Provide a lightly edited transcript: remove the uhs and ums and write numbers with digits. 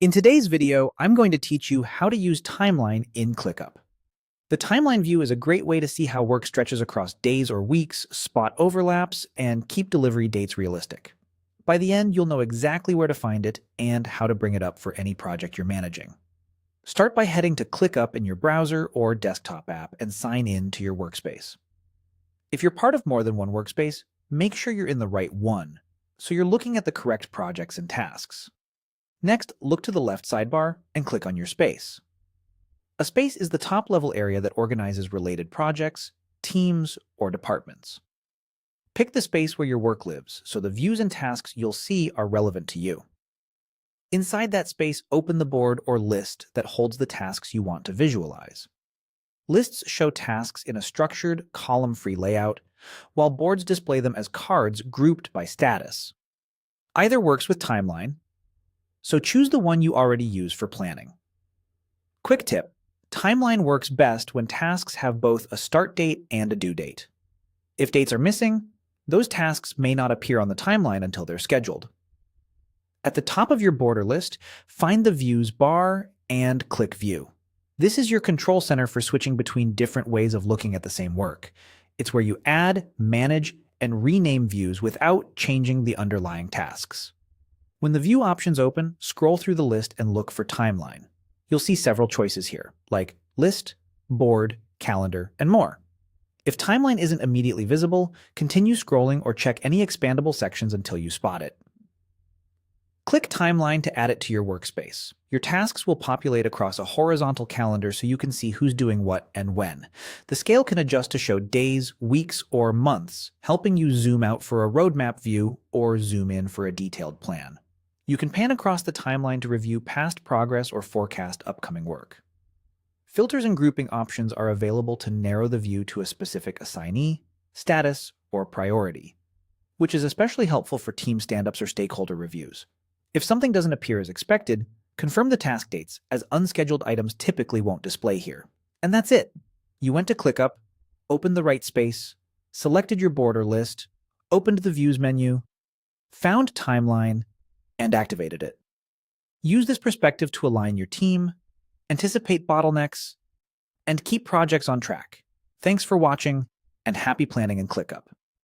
In today's video, I'm going to teach you how to use Timeline in ClickUp. The Timeline view is a great way to see how work stretches across days or weeks, spot overlaps, and keep delivery dates realistic. By the end, you'll know exactly where to find it and how to bring it up for any project you're managing. Start by heading to ClickUp in your browser or desktop app and sign in to your workspace. If you're part of more than one workspace, make sure you're in the right one, so you're looking at the correct projects and tasks. Next, look to the left sidebar and click on your space. A space is the top-level area that organizes related projects, teams, or departments. Pick the space where your work lives, so the views and tasks you'll see are relevant to you. Inside that space, open the board or list that holds the tasks you want to visualize. Lists show tasks in a structured, column-free layout, while boards display them as cards grouped by status. Either works with Timeline, so choose the one you already use for planning. Quick tip: Timeline works best when tasks have both a start date and a due date. If dates are missing, those tasks may not appear on the timeline until they're scheduled. At the top of your border list, find the Views bar and click View. This is your control center for switching between different ways of looking at the same work. It's where you add, manage, and rename views without changing the underlying tasks. When the view options open, scroll through the list and look for Timeline. You'll see several choices here, like List, Board, Calendar, and more. If Timeline isn't immediately visible, continue scrolling or check any expandable sections until you spot it. Click Timeline to add it to your workspace. Your tasks will populate across a horizontal calendar so you can see who's doing what and when. The scale can adjust to show days, weeks, or months, helping you zoom out for a roadmap view or zoom in for a detailed plan. You can pan across the timeline to review past progress or forecast upcoming work. Filters and grouping options are available to narrow the view to a specific assignee, status, or priority, which is especially helpful for team stand-ups or stakeholder reviews. If something doesn't appear as expected, confirm the task dates, as unscheduled items typically won't display here. And that's it. You went to ClickUp, opened the right space, selected your border list, opened the Views menu, found Timeline, and activated it. Use this perspective to align your team, anticipate bottlenecks, and keep projects on track. Thanks for watching, and happy planning in ClickUp.